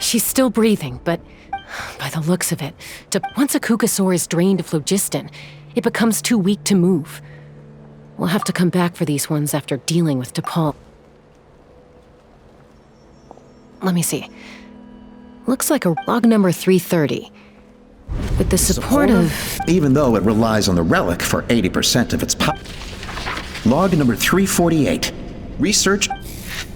She's still breathing, but by the looks of it, once a Qucusaur is drained of phlogiston, it becomes too weak to move. We'll have to come back for these ones after dealing with T'Pol. Let me see. Looks like a log number 330. With the support of... Even though it relies on the relic for 80% of its power. Log number 348. Research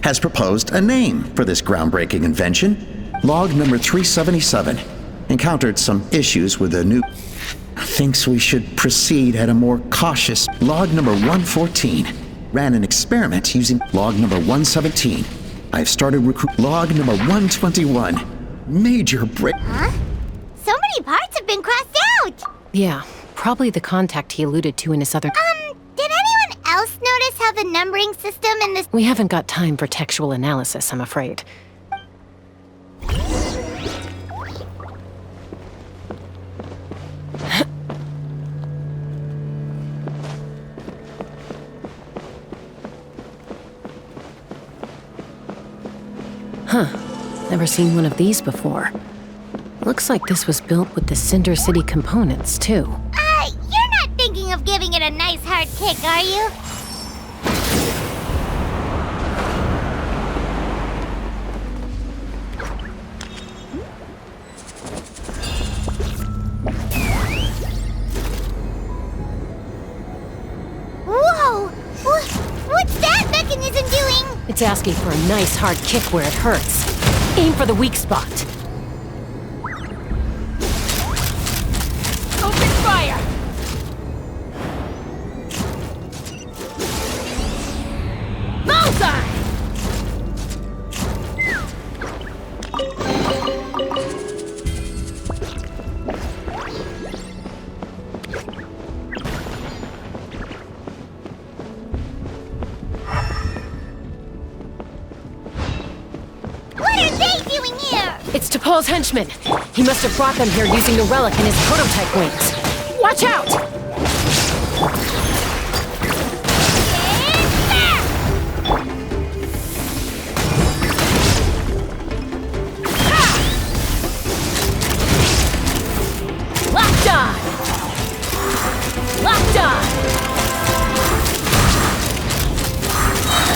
has proposed a name for this groundbreaking invention. Log number 377. Encountered some issues with the new... Thinks we should proceed at a more cautious... Log number 114. Ran an experiment using log number 117. I've started log number 121. Major break... Huh? So many parts have been crossed out! Yeah, probably the contact he alluded to in his other... Did anyone else notice how the numbering system in this... We haven't got time for textual analysis, I'm afraid. Huh. Never seen one of these before. Looks like this was built with the Cinder City components, too. You're not thinking of giving it a nice hard kick, are you? Whoa! What's that mechanism doing? It's asking for a nice hard kick where it hurts. Aim for the weak spot. Open fire! Bullseye! It's T'Pol's henchman. He must have brought them here using the relic in his prototype wings. Watch out! Locked on! Locked on!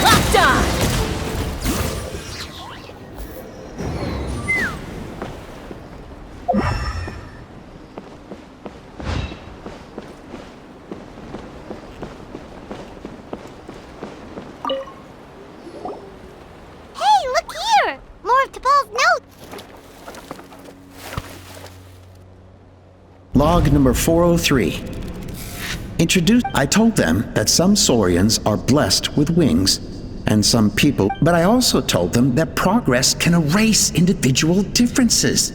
Locked on! Log number 403. I told them that some Saurians are blessed with wings, and some people, but I also told them that progress can erase individual differences.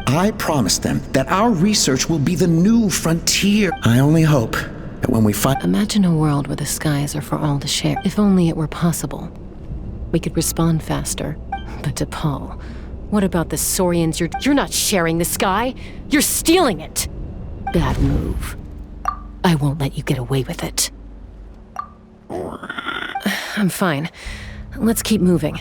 I promised them that our research will be the new frontier. I only hope that when we find... Imagine a world where the skies are for all to share. If only it were possible. We could respond faster. But T'Pol, what about the Saurians? You're not sharing the sky. You're stealing it. Bad move. I won't let you get away with it. I'm fine. Let's keep moving.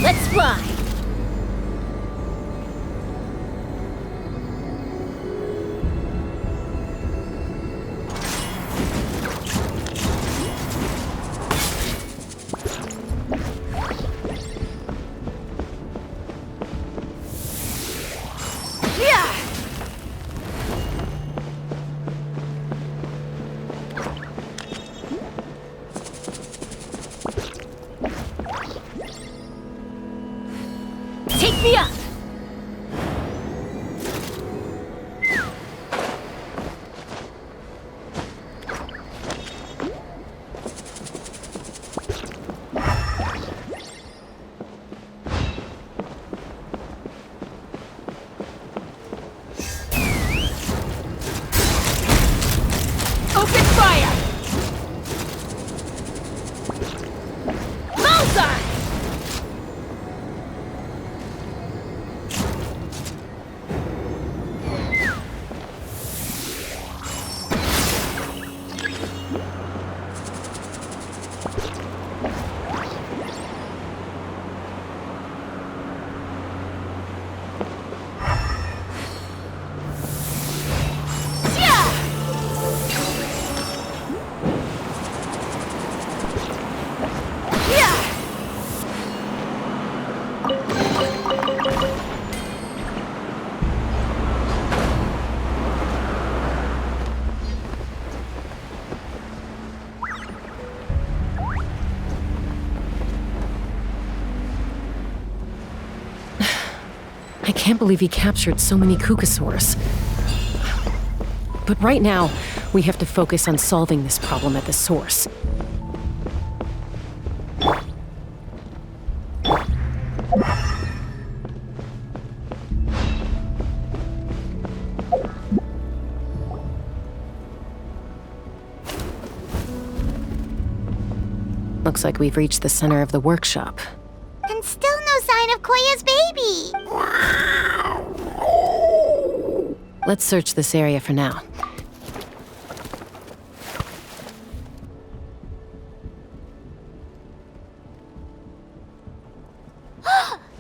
Let's fly! can't believe he captured so many Qucusaurs. But right now, we have to focus on solving this problem at the source. Looks like we've reached the center of the workshop. And still no sign of Koya's baby. Let's search this area for now.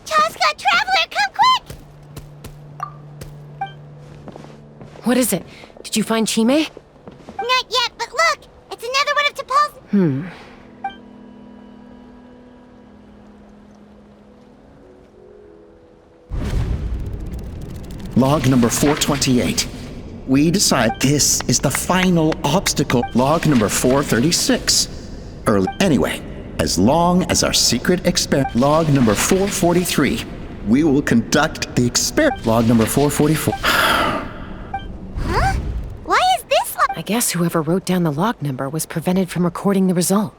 Chasca, Traveler, come quick! What is it? Did you find Chime? Not yet, but look! It's another one of T'Pol's... Log number 428. We decide this is the final obstacle. Log number 436. Early. Anyway, as long as our secret experiment. Log number 443. We will conduct the experiment. Log number 444. Huh? Why is this log... I guess whoever wrote down the log number was prevented from recording the result.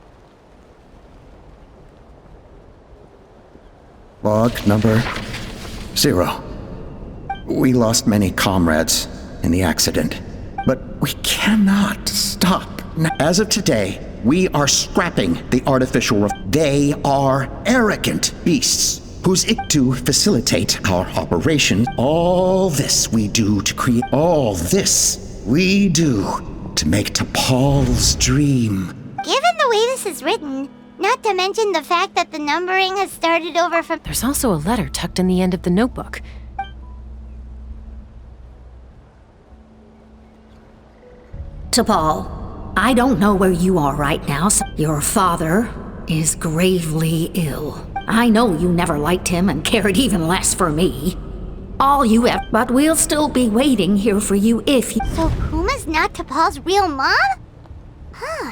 Log number 0. We lost many comrades in the accident, but we cannot stop. As of today, we are scrapping the artificial They are arrogant beasts whose to facilitate our operation. All this we do to create. All this we do to make T'Pol's dream. Given the way this is written, not to mention the fact that the numbering has started over from... There's also a letter tucked in the end of the notebook. T'Pol, I don't know where you are right now. Your father is gravely ill. I know you never liked him and cared even less for me. All you have, but we'll still be waiting here for you if you... So Puma's not T'Pol's real mom? Huh.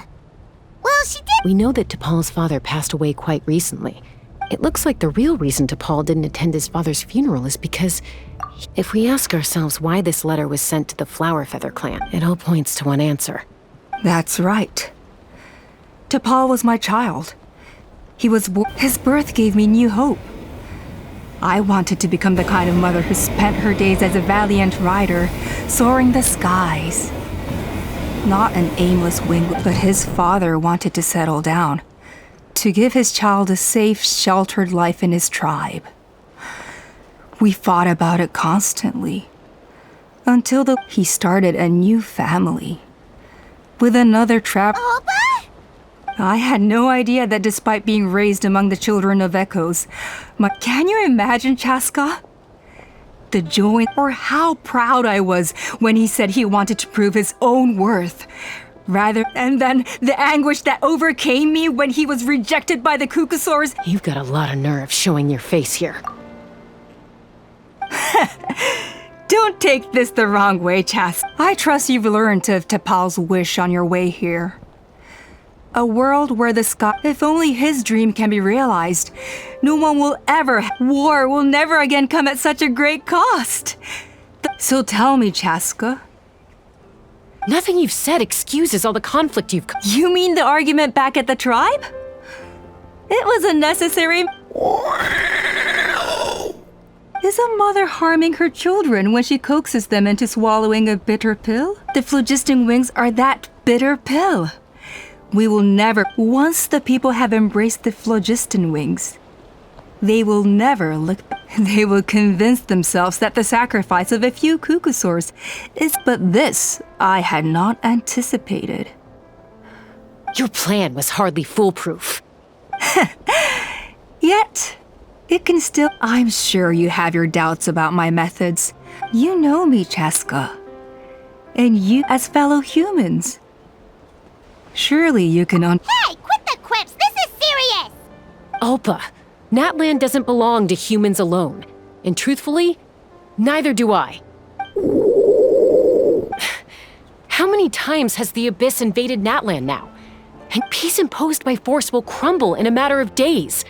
Well, she did... We know that T'Pol's father passed away quite recently. It looks like the real reason T'Pol didn't attend his father's funeral is because... If we ask ourselves why this letter was sent to the Flower Feather clan, it all points to one answer. That's right. T'Pol was my child. He was his birth gave me new hope. I wanted to become the kind of mother who spent her days as a valiant rider, soaring the skies. Not an aimless wing, but his father wanted to settle down, to give his child a safe, sheltered life in his tribe. We fought about it constantly, until he started a new family, with another Opa? I had no idea that despite being raised among the children of echoes, can you imagine, Chasca? The joy, or how proud I was when he said he wanted to prove his own worth. And then the anguish that overcame me when he was rejected by the Qucusaurios. You've got a lot of nerve showing your face here. Don't take this the wrong way, Chas. I trust you've learned of T'Pol's wish on your way here. A world where the sky... If only his dream can be realized, no one will ever... War will never again come at such a great cost. So tell me, Chasca. Nothing you've said excuses all the conflict you've... You mean the argument back at the tribe? It was unnecessary. Is a mother harming her children when she coaxes them into swallowing a bitter pill? The phlogiston wings are that bitter pill. We will never, once the people have embraced the phlogiston wings, they will never look. They will convince themselves that the sacrifice of a few Qucusaurs is. But this I had not anticipated. Your plan was hardly foolproof. Yet, it can still... I'm sure you have your doubts about my methods. You know me, Chasca. And you as fellow humans. Surely you can Hey, quit the quips! This is serious! Opa, Natlan doesn't belong to humans alone. And truthfully, neither do I. How many times has the Abyss invaded Natlan now? And peace imposed by force will crumble in a matter of days.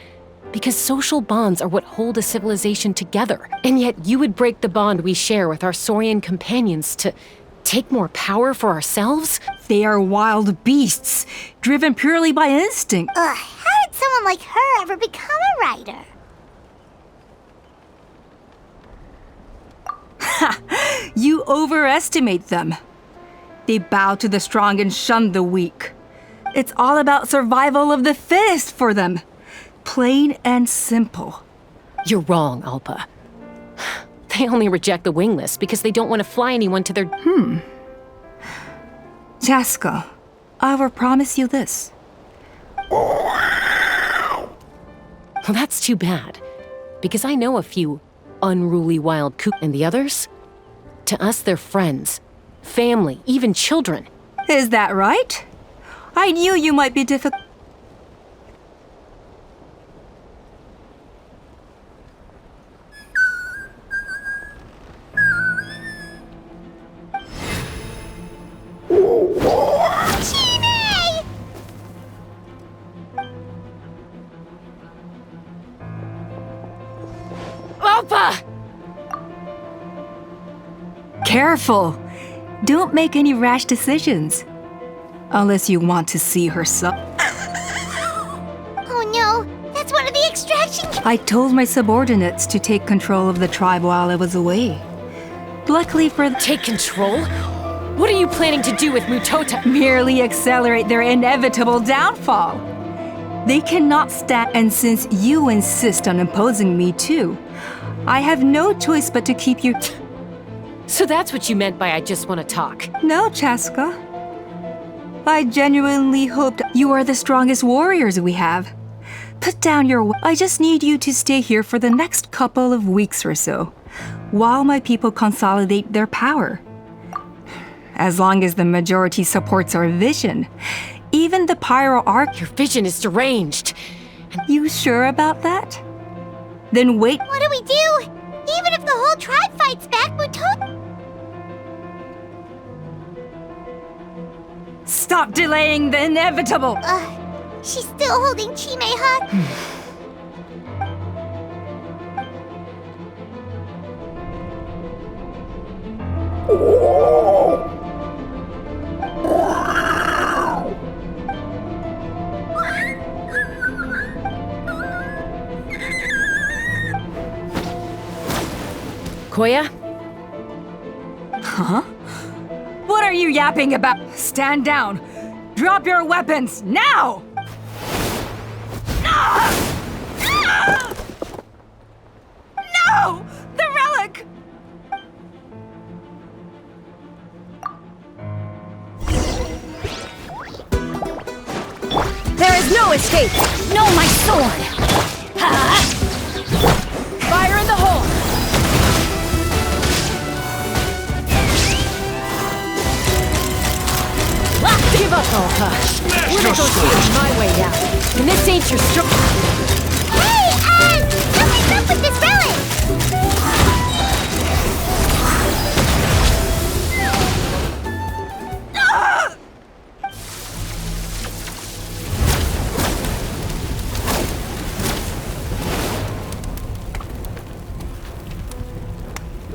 Because social bonds are what hold a civilization together. And yet you would break the bond we share with our Saurian companions to take more power for ourselves? They are wild beasts, driven purely by instinct. Ugh, how did someone like her ever become a writer? You overestimate them. They bow to the strong and shun the weak. It's all about survival of the fittest for them. Plain and simple. You're wrong, Alpa. They only reject the wingless because they don't want to fly anyone to their... Chasca, I will promise you this. Well, that's too bad. Because I know a few unruly wild kook and the others. To us, they're friends, family, even children. Is that right? I knew you might be difficult. Alpa! Careful! Don't make any rash decisions. Unless you want to see her Oh no, that's one of the extraction... I told my subordinates to take control of the tribe while I was away. Luckily for Take control? What are you planning to do with Mutota? merely accelerate their inevitable downfall. They cannot stand, and since you insist on imposing me too, I have no choice but to keep you. So that's what you meant by I just want to talk. No, Chasca. I genuinely hoped you are the strongest warriors we have. Put down your. I just need you to stay here for the next couple of weeks or so, while my people consolidate their power. As long as the majority supports our vision, even the Pyro Arc. Your vision is deranged. You sure about that? Then wait. What do we do? Even if the whole tribe fights back, Mutota... Stop delaying the inevitable! She's still holding Chime, huh? Koya? Huh? What are you yapping about? Stand down! Drop your weapons, now! No! The relic! There is no escape! No, my sword! Fire in the hole! Give up, Alpa. We're gonna go see my way now. And this ain't your Hey, something's up with this relic!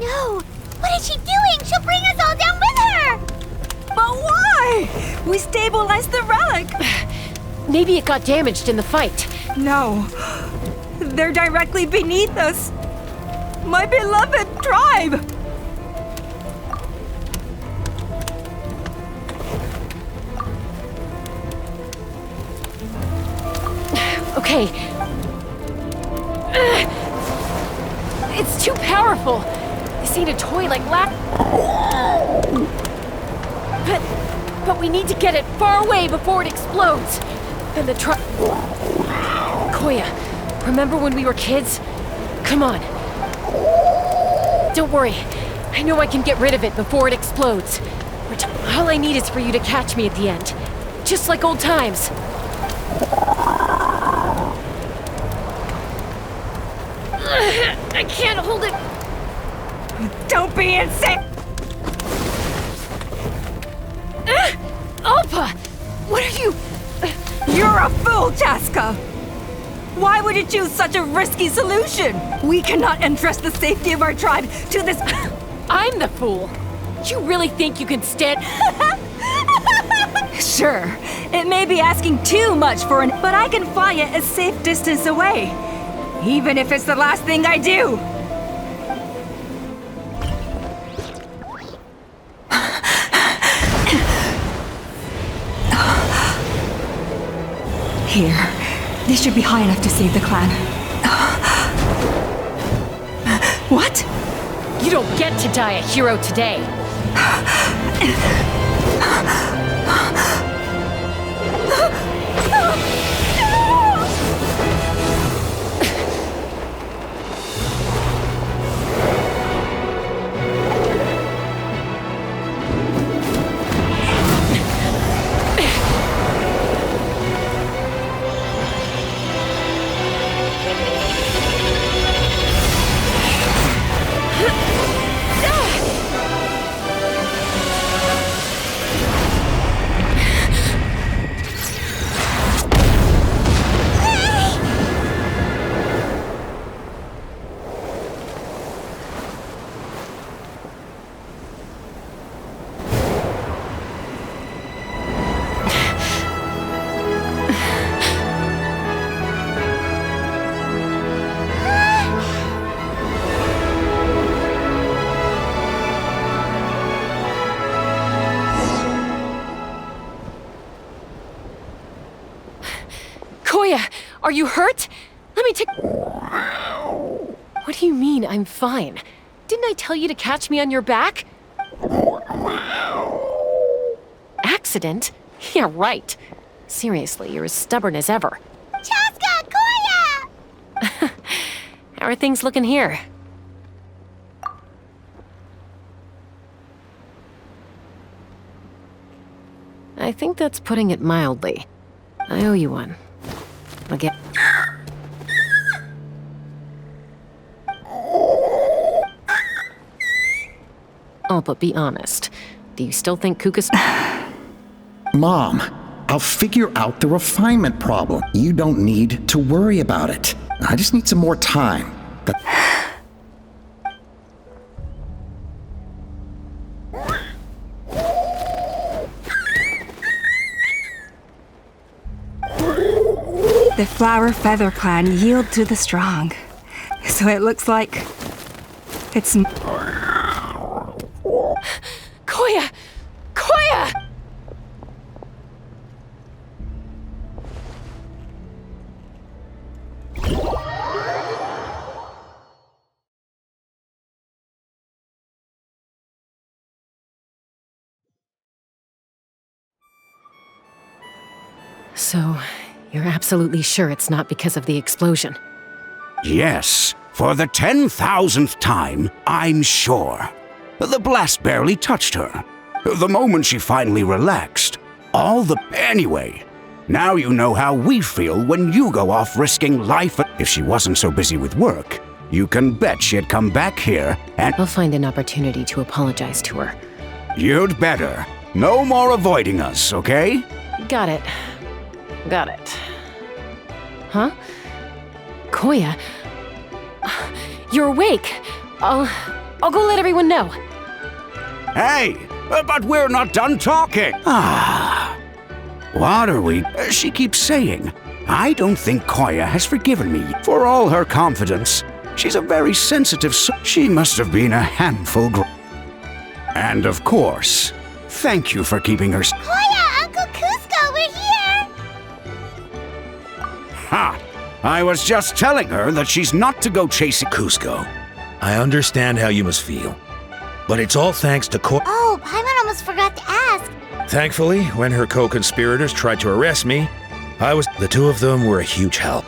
No! What is she doing? She'll bring us all down with her! But why? We stabilized the relic! Maybe it got damaged in the fight. No. They're directly beneath us. My beloved tribe! Okay. It's too powerful. This ain't a toy like But we need to get it far away before it explodes. Then the Koya, remember when we were kids? Come on. Don't worry. I know I can get rid of it before it explodes. All I need is for you to catch me at the end. Just like old times. I can't hold it. Don't be insane! Alpa! What are you... You're a fool, Chasca! Why would you choose such a risky solution? We cannot entrust the safety of our tribe to this... I'm the fool. You really think you can stand... Sure, it may be asking too much for an... But I can fly it a safe distance away. Even if it's the last thing I do. Here. This should be high enough to save the clan. What? You don't get to die a hero today. Are you hurt? Let me take... What do you mean, I'm fine? Didn't I tell you to catch me on your back? Accident? Yeah, right. Seriously, you're as stubborn as ever. Chasca! Koya! How are things looking here? I think that's putting it mildly. I owe you one. I'll get... Oh, but be honest. Do you still think Mom, I'll figure out the refinement problem. You don't need to worry about it. I just need some more time. The Flower Feather clan yield to the strong. So it looks like... it's... Koya! Koya! So, you're absolutely sure it's not because of the explosion? Yes, for the 10,000th time, I'm sure. The blast barely touched her. The moment she finally relaxed, Anyway, now you know how we feel when you go off risking life. If she wasn't so busy with work, you can bet she'd come back here and... I'll find an opportunity to apologize to her. You'd better. No more avoiding us, okay? Got it. Got it. Huh? Koya? You're awake. I'll go let everyone know. Hey, but we're not done talking. What are we? She keeps saying, I don't think Koya has forgiven me. For all her confidence, she's a very sensitive She must have been a handful. And of course, thank you for keeping her... Koya, Uncle Cusco, we're here! Ha! I was just telling her that she's not to go chasing... Cusco, I understand how you must feel. But it's all thanks to Oh, Paimon almost forgot to ask. Thankfully, when her co-conspirators tried to arrest me, the two of them were a huge help.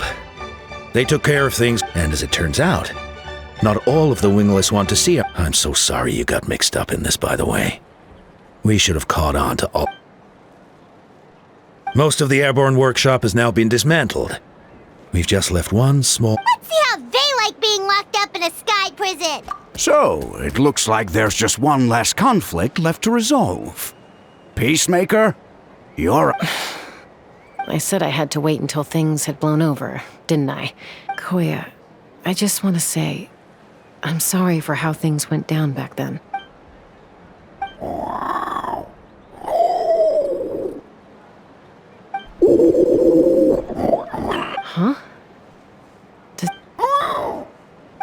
They took care of things, and as it turns out, not all of the wingless want to see her. I'm so sorry you got mixed up in this, by the way. We should have caught on to all... Most of the airborne workshop has now been dismantled. We've just left one small... Let's see how they like being locked up in a sky prison. So, it looks like there's just one last conflict left to resolve. Peacemaker, you're... I said I had to wait until things had blown over, didn't I? Koya, I just want to say, I'm sorry for how things went down back then. Huh?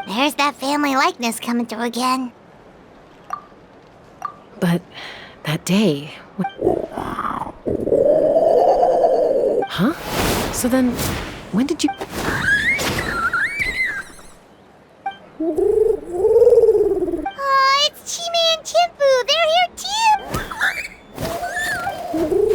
There's that family likeness coming through again. But that day... Huh? So then, when did you... Oh, it's Chime and Chimpu! They're here too!